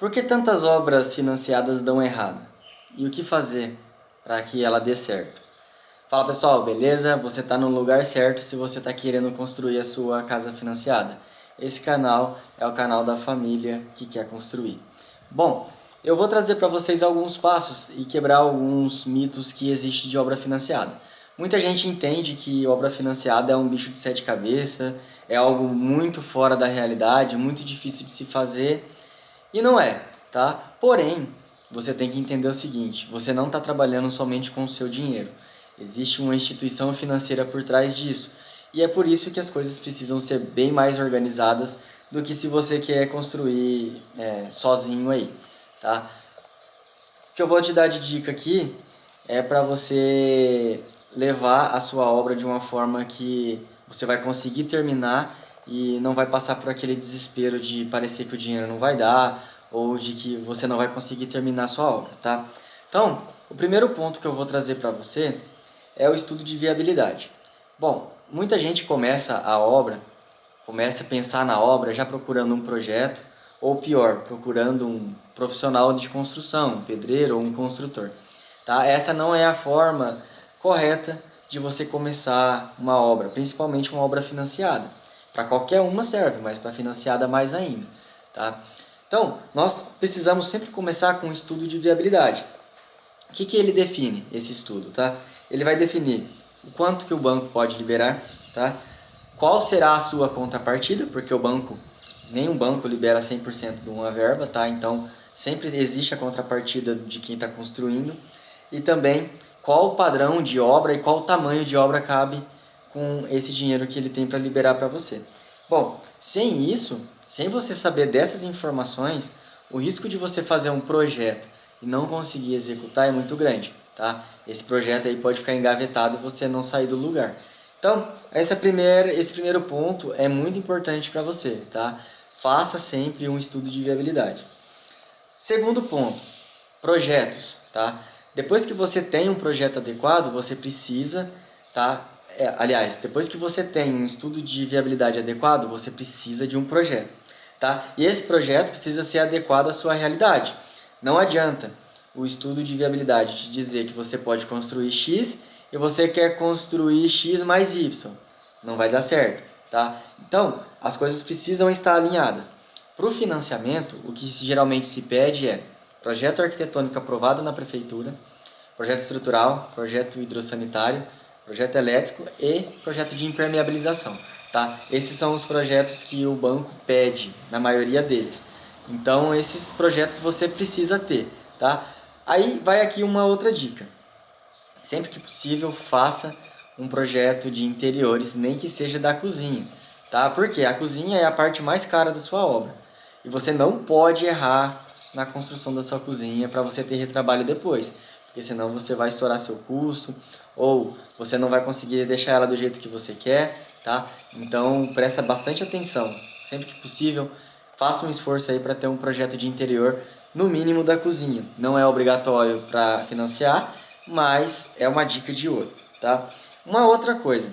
Por que tantas obras financiadas dão errado? E o que fazer para que ela dê certo? Fala pessoal, beleza? Você está no lugar certo se você está querendo construir a sua casa financiada. Esse canal é o canal da família que quer construir. Bom, eu vou trazer para vocês alguns passos e quebrar alguns mitos que existem de obra financiada. Muita gente entende que obra financiada é um bicho de sete cabeças, é algo muito fora da realidade, muito difícil de se fazer. E não é, tá? Porém, você tem que entender o seguinte, você não está trabalhando somente com o seu dinheiro. Existe uma instituição financeira por trás disso. E é por isso que as coisas precisam ser bem mais organizadas do que se você quer construir sozinho aí, tá? O que eu vou te dar de dica aqui é para você levar a sua obra de uma forma que você vai conseguir terminar e não vai passar por aquele desespero de parecer que o dinheiro não vai dar ou de que você não vai conseguir terminar a sua obra, tá? Então, o primeiro ponto que eu vou trazer para você é o estudo de viabilidade. Bom, muita gente começa a pensar na obra já procurando um projeto, ou pior, procurando um profissional de construção, um pedreiro ou um construtor. Tá? Essa não é a forma correta de você começar uma obra, principalmente uma obra financiada. Para qualquer uma serve, mas para financiada mais ainda. Tá? Então, nós precisamos sempre começar com um estudo de viabilidade. O que ele define, esse estudo? Tá? Ele vai definir o quanto que o banco pode liberar, tá? Qual será a sua contrapartida, porque nenhum banco libera 100% de uma verba, tá? Então, sempre existe a contrapartida de quem está construindo. E também, qual o padrão de obra e qual o tamanho de obra cabe com esse dinheiro que ele tem para liberar para você. Bom, sem isso, sem você saber dessas informações, o risco de você fazer um projeto e não conseguir executar é muito grande, tá? Esse projeto aí pode ficar engavetado e você não sair do lugar. Então, esse primeiro ponto é muito importante para você, tá? Faça sempre um estudo de viabilidade. Segundo ponto, projetos, tá? Depois que você tem um projeto adequado, você precisa, tá? Depois que você tem um estudo de viabilidade adequado, você precisa de um projeto, tá? E esse projeto precisa ser adequado à sua realidade. Não adianta o estudo de viabilidade te dizer que você pode construir X e você quer construir X mais Y. Não vai dar certo, tá? Então, as coisas precisam estar alinhadas. Para o financiamento, o que geralmente se pede é projeto arquitetônico aprovado na prefeitura, projeto estrutural, projeto hidrossanitário, projeto elétrico e projeto de impermeabilização, tá? Esses são os projetos que o banco pede, na maioria deles. Então, esses projetos você precisa ter, tá? Aí vai aqui uma outra dica. Sempre que possível, faça um projeto de interiores, nem que seja da cozinha, tá? Porque a cozinha é a parte mais cara da sua obra. E você não pode errar na construção da sua cozinha para você ter retrabalho depois. Porque senão você vai estourar seu custo ou você não vai conseguir deixar ela do jeito que você quer, tá? Então, presta bastante atenção. Sempre que possível, faça um esforço aí para ter um projeto de interior, no mínimo da cozinha. Não é obrigatório para financiar, mas é uma dica de ouro, tá? Uma outra coisa,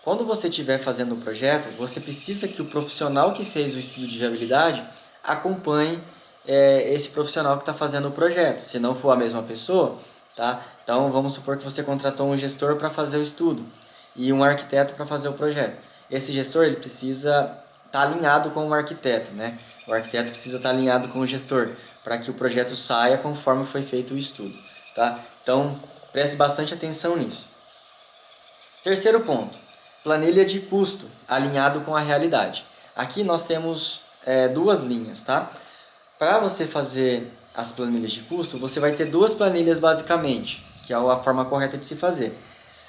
quando você estiver fazendo um projeto, você precisa que o profissional que fez o estudo de viabilidade acompanhe esse profissional que está fazendo o projeto. Se não for a mesma pessoa, tá? Então vamos supor que você contratou um gestor para fazer o estudo e um arquiteto para fazer o projeto. Esse gestor ele precisa estar alinhado com o arquiteto, né? O arquiteto precisa estar alinhado com o gestor para que o projeto saia conforme foi feito o estudo, tá? Então preste bastante atenção nisso. Terceiro ponto, planilha de custo alinhado com a realidade. Aqui nós temos duas linhas, tá? Para você fazer as planilhas de custo, você vai ter duas planilhas basicamente, que é a forma correta de se fazer.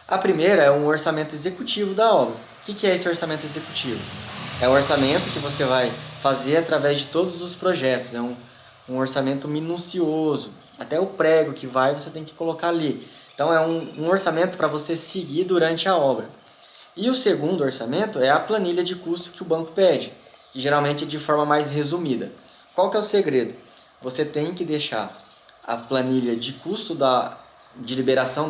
A primeira é um orçamento executivo da obra. O que é esse orçamento executivo? É um orçamento que você vai fazer através de todos os projetos. É um orçamento minucioso. Até o prego que vai, você tem que colocar ali. Então é um orçamento para você seguir durante a obra. E o segundo orçamento é a planilha de custo que o banco pede, que geralmente é de forma mais resumida. Qual que é o segredo? Você tem que deixar a planilha de custo de liberação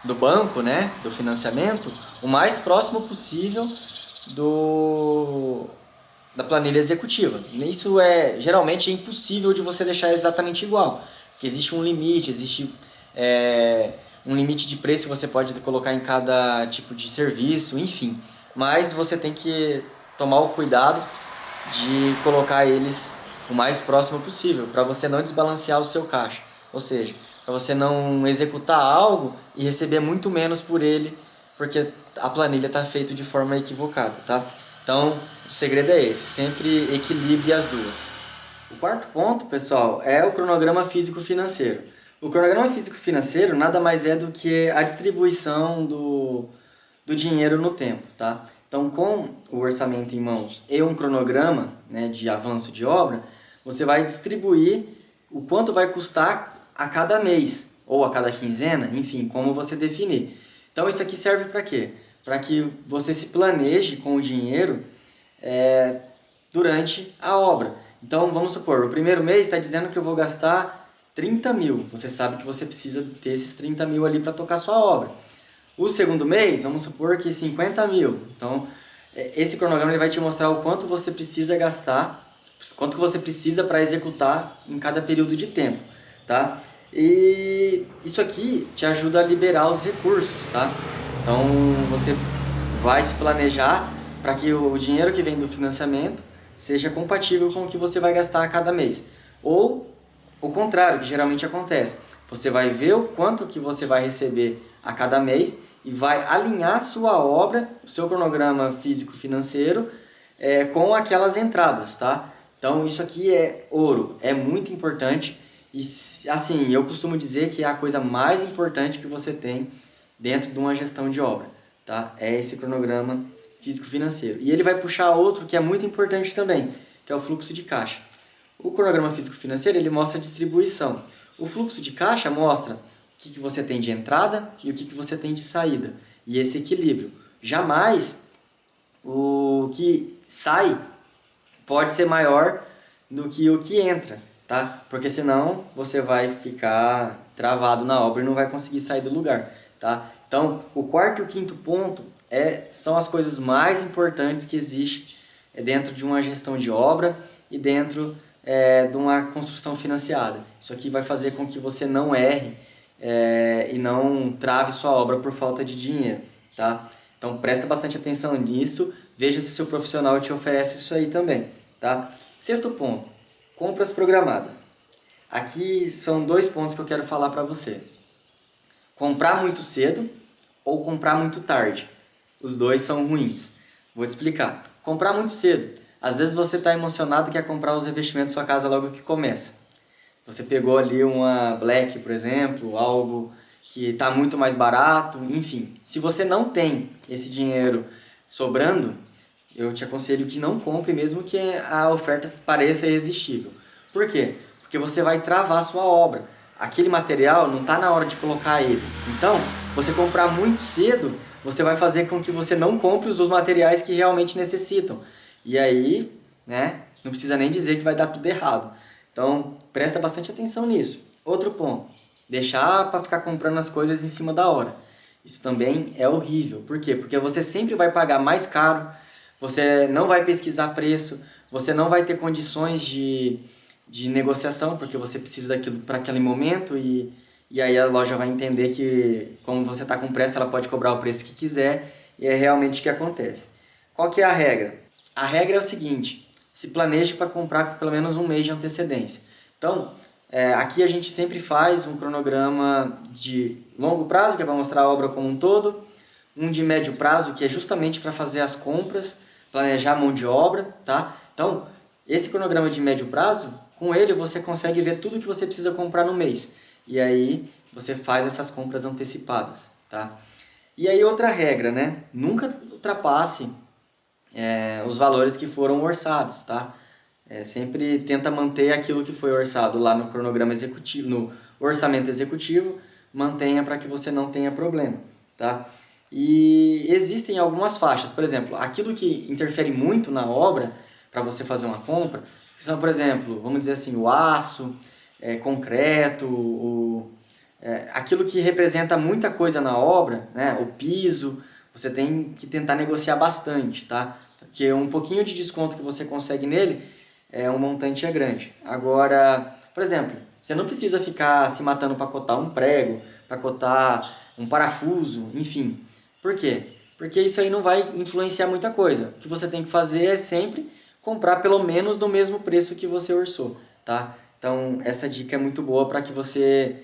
do banco, né, do financiamento, o mais próximo possível da planilha executiva. Isso geralmente é impossível de você deixar exatamente igual, porque existe um limite, existe um limite de preço que você pode colocar em cada tipo de serviço, enfim. Mas você tem que tomar o cuidado de colocar eles o mais próximo possível, para você não desbalancear o seu caixa. Ou seja, para você não executar algo e receber muito menos por ele, porque a planilha está feita de forma equivocada, tá? Então, o segredo é esse, sempre equilibre as duas. O quarto ponto, pessoal, é o cronograma físico-financeiro. O cronograma físico-financeiro nada mais é do que a distribuição do dinheiro no tempo, tá? Então, com o orçamento em mãos e um cronograma, né, de avanço de obra, você vai distribuir o quanto vai custar a cada mês, ou a cada quinzena, enfim, como você definir. Então, isso aqui serve para quê? Para que você se planeje com o dinheiro durante a obra. Então, vamos supor, o primeiro mês está dizendo que eu vou gastar 30 mil. Você sabe que você precisa ter esses 30 mil ali para tocar sua obra. O segundo mês, vamos supor que 50 mil. Então, esse cronograma ele vai te mostrar o quanto você precisa gastar, quanto você precisa para executar em cada período de tempo, tá? E isso aqui te ajuda a liberar os recursos, tá? Então, você vai se planejar para que o dinheiro que vem do financiamento seja compatível com o que você vai gastar a cada mês. Ou o contrário, que geralmente acontece. Você vai ver o quanto que você vai receber a cada mês e vai alinhar sua obra, o seu cronograma físico-financeiro, com aquelas entradas, tá? Então isso aqui é ouro, é muito importante e assim, eu costumo dizer que é a coisa mais importante que você tem dentro de uma gestão de obra, tá? É esse cronograma físico-financeiro. E ele vai puxar outro que é muito importante também, que é o fluxo de caixa. O cronograma físico-financeiro ele mostra a distribuição. O fluxo de caixa mostra o que você tem de entrada e o que você tem de saída. E esse equilíbrio. Jamais o que sai pode ser maior do que o que entra, tá? Porque senão você vai ficar travado na obra e não vai conseguir sair do lugar, tá? Então, o quarto e o quinto ponto são as coisas mais importantes que existem dentro de uma gestão de obra e dentro de uma construção financiada. Isso aqui vai fazer com que você não erre e não trave sua obra por falta de dinheiro, tá? Então presta bastante atenção nisso, veja se seu profissional te oferece isso aí também, tá? Sexto ponto, compras programadas. Aqui são 2 pontos que eu quero falar para você. Comprar muito cedo ou comprar muito tarde. Os dois são ruins. Vou te explicar. Comprar muito cedo. Às vezes você está emocionado e quer comprar os revestimentos da sua casa logo que começa. Você pegou ali uma Black, por exemplo, algo que está muito mais barato, enfim. Se você não tem esse dinheiro sobrando, eu te aconselho que não compre mesmo que a oferta pareça irresistível. Por quê? Porque você vai travar a sua obra. Aquele material não está na hora de colocar ele. Então, você comprar muito cedo, você vai fazer com que você não compre os materiais que realmente necessitam. E aí, né, não precisa nem dizer que vai dar tudo errado. Então, presta bastante atenção nisso. Outro ponto, deixar para ficar comprando as coisas em cima da hora. Isso também é horrível. Por quê? Porque você sempre vai pagar mais caro, você não vai pesquisar preço, você não vai ter condições de negociação, porque você precisa daquilo para aquele momento e aí a loja vai entender que, como você está com pressa, ela pode cobrar o preço que quiser e é realmente o que acontece. Qual que é a regra? A regra é o seguinte, se planeje para comprar com pelo menos um mês de antecedência. Então, aqui a gente sempre faz um cronograma de longo prazo, que é para mostrar a obra como um todo, um de médio prazo, que é justamente para fazer as compras, planejar a mão de obra, tá? Então, esse cronograma de médio prazo, com ele você consegue ver tudo que você precisa comprar no mês. E aí você faz essas compras antecipadas, tá? E aí outra regra, né? Nunca ultrapasse os valores que foram orçados, tá? Sempre tenta manter aquilo que foi orçado lá no cronograma executivo, no orçamento executivo, mantenha para que você não tenha problema, tá? E existem algumas faixas, por exemplo, aquilo que interfere muito na obra para você fazer uma compra, são, por exemplo, vamos dizer assim, o aço, concreto, aquilo que representa muita coisa na obra, né? O piso, você tem que tentar negociar bastante, tá? Porque um pouquinho de desconto que você consegue nele, um montante é grande. Agora, por exemplo, você não precisa ficar se matando para cotar um prego, para cotar um parafuso, enfim. Por quê? Porque isso aí não vai influenciar muita coisa. O que você tem que fazer é sempre comprar pelo menos no mesmo preço que você orçou, tá? Então, essa dica é muito boa para que você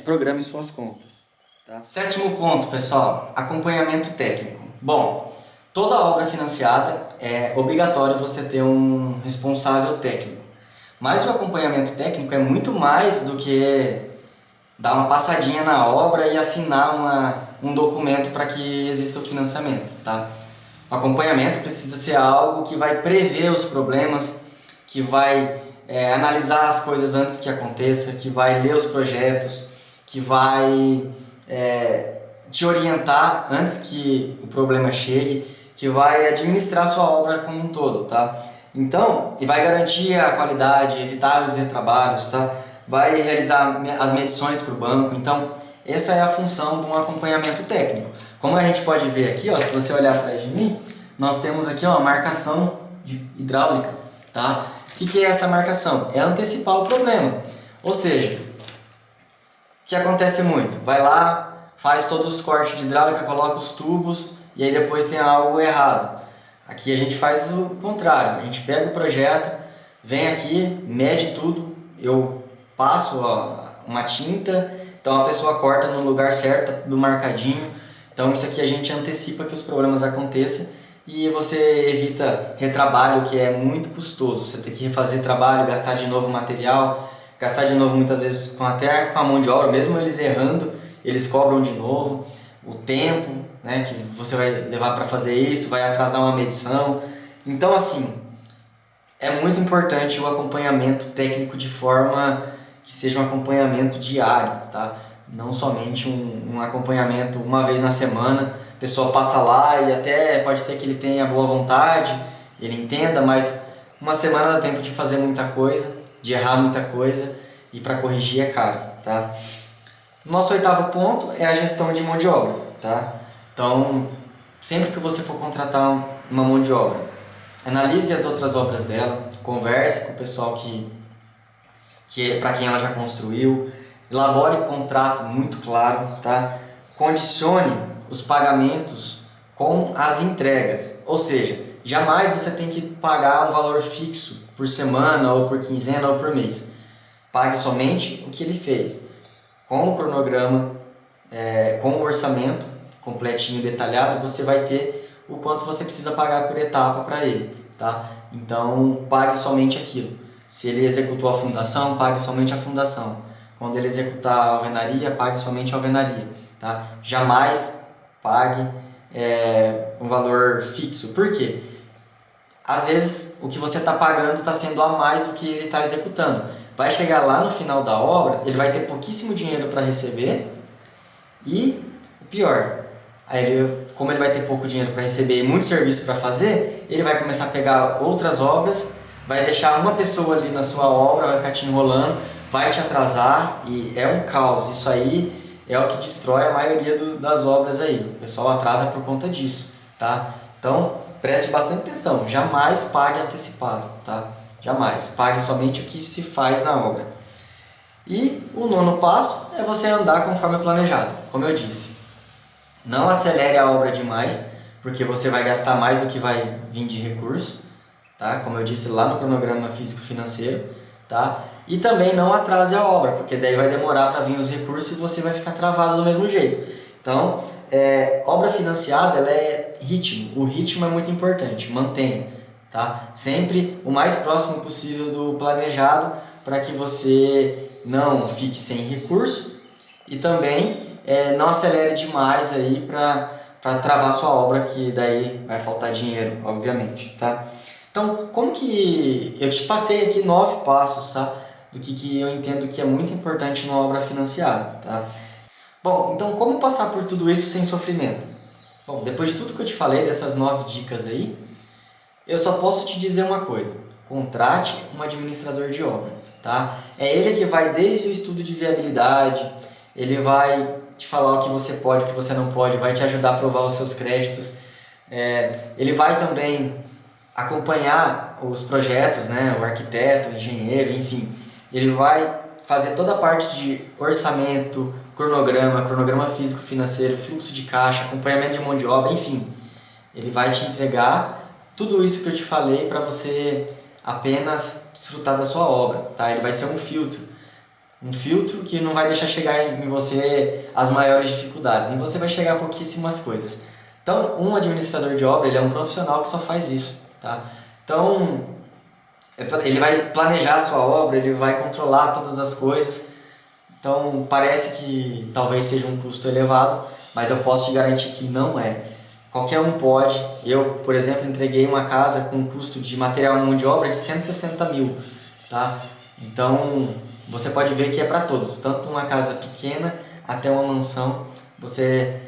programe suas compras. Tá? Sétimo ponto, pessoal, acompanhamento técnico. Bom, toda obra financiada é obrigatório você ter um responsável técnico. Mas o acompanhamento técnico é muito mais do que dar uma passadinha na obra e assinar um documento para que exista o financiamento. Tá? O acompanhamento precisa ser algo que vai prever os problemas, que vai analisar as coisas antes que aconteça, que vai ler os projetos, que vai te orientar antes que o problema chegue, que vai administrar sua obra como um todo, tá? Então, e vai garantir a qualidade, evitar os retrabalhos, tá? Vai realizar as medições para o banco. Então, essa é a função de um acompanhamento técnico. Como a gente pode ver aqui, ó, se você olhar atrás de mim, nós temos aqui uma marcação de hidráulica, tá? O que é essa marcação? É antecipar o problema. Ou seja, o que acontece muito? Vai lá, faz todos os cortes de hidráulica, coloca os tubos e aí depois tem algo errado. Aqui a gente faz o contrário, a gente pega o projeto, vem aqui, mede tudo, eu passo uma tinta, então a pessoa corta no lugar certo, do marcadinho. Então isso aqui a gente antecipa que os problemas aconteçam e você evita retrabalho, que é muito custoso. Você tem que refazer trabalho, gastar de novo material, gastar de novo muitas vezes até com a mão de obra, mesmo eles errando, eles cobram de novo. O tempo, né, que você vai levar para fazer isso, vai atrasar uma medição. Então, assim, é muito importante o acompanhamento técnico de forma que seja um acompanhamento diário, tá? Não somente um acompanhamento uma vez na semana. A pessoa passa lá e até pode ser que ele tenha boa vontade, ele entenda, mas uma semana dá tempo de fazer muita coisa, de errar muita coisa, e para corrigir é caro, tá? Nosso oitavo ponto é a gestão de mão de obra, tá? Então, sempre que você for contratar uma mão de obra, analise as outras obras dela, converse com o pessoal para quem ela já construiu, elabore um contrato muito claro, tá? Condicione os pagamentos com as entregas, ou seja, jamais você tem que pagar um valor fixo por semana, ou por quinzena, ou por mês. Pague somente o que ele fez. Com o cronograma, com o orçamento completinho, detalhado, você vai ter o quanto você precisa pagar por etapa para ele, tá? Então, pague somente aquilo. Se ele executou a fundação, pague somente a fundação. Quando ele executar a alvenaria, pague somente a alvenaria, tá? Jamais pague um valor fixo. Por quê? Às vezes, o que você está pagando está sendo a mais do que ele está executando. Vai chegar lá no final da obra, ele vai ter pouquíssimo dinheiro para receber e o pior, como ele vai ter pouco dinheiro para receber e muito serviço para fazer, ele vai começar a pegar outras obras, vai deixar uma pessoa ali na sua obra, vai ficar te enrolando, vai te atrasar e é um caos. Isso aí é o que destrói a maioria das obras aí. O pessoal atrasa por conta disso, tá? Então, preste bastante atenção, jamais pague antecipado, tá? Jamais, pague somente o que se faz na obra. E o nono passo é você andar conforme planejado, como eu disse. Não acelere a obra demais, porque você vai gastar mais do que vai vir de recurso, tá? Como eu disse lá no cronograma físico-financeiro, tá? E também não atrase a obra, porque daí vai demorar para vir os recursos e você vai ficar travado do mesmo jeito. Então, obra financiada, ela é ritmo. O ritmo é muito importante, mantenha, tá? Sempre o mais próximo possível do planejado, para que você não fique sem recurso e também não acelere demais aí para travar sua obra, que daí vai faltar dinheiro, obviamente, tá? Então, como que eu te passei aqui 9 passos, tá? Do que eu entendo que é muito importante numa obra financiada, tá? Bom, então como passar por tudo isso sem sofrimento? Bom, depois de tudo que eu te falei, dessas 9 dicas aí, eu só posso te dizer uma coisa: contrate um administrador de obra, tá? É ele que vai desde o estudo de viabilidade, ele vai te falar o que você pode, o que você não pode, vai te ajudar a aprovar os seus créditos. Ele vai também acompanhar os projetos, né? O arquiteto, o engenheiro, enfim. Ele vai fazer toda a parte de orçamento, cronograma físico financeiro, fluxo de caixa, acompanhamento de mão de obra, enfim. Ele vai te entregar tudo isso que eu te falei para você apenas desfrutar da sua obra, tá? Ele vai ser um filtro que não vai deixar chegar em você as maiores dificuldades, em você vai chegar pouquíssimas coisas. Então, um administrador de obra, ele é um profissional que só faz isso, tá? Então, ele vai planejar a sua obra, ele vai controlar todas as coisas. Então, parece que talvez seja um custo elevado, mas eu posso te garantir que não é. Qualquer um pode. Eu, por exemplo, entreguei uma casa com custo de material e mão de obra de 160 mil, tá? Então, você pode ver que é para todos, tanto uma casa pequena até uma mansão. Você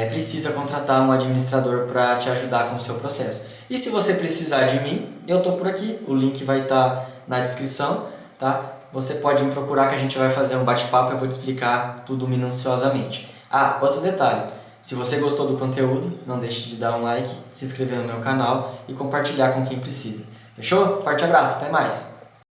precisa contratar um administrador para te ajudar com o seu processo. E se você precisar de mim, eu estou por aqui, o link vai estar na descrição, tá? Você pode me procurar que a gente vai fazer um bate-papo, eu vou te explicar tudo minuciosamente. Ah, outro detalhe, se você gostou do conteúdo, não deixe de dar um like, se inscrever no meu canal e compartilhar com quem precisa. Fechou? Forte abraço, até mais!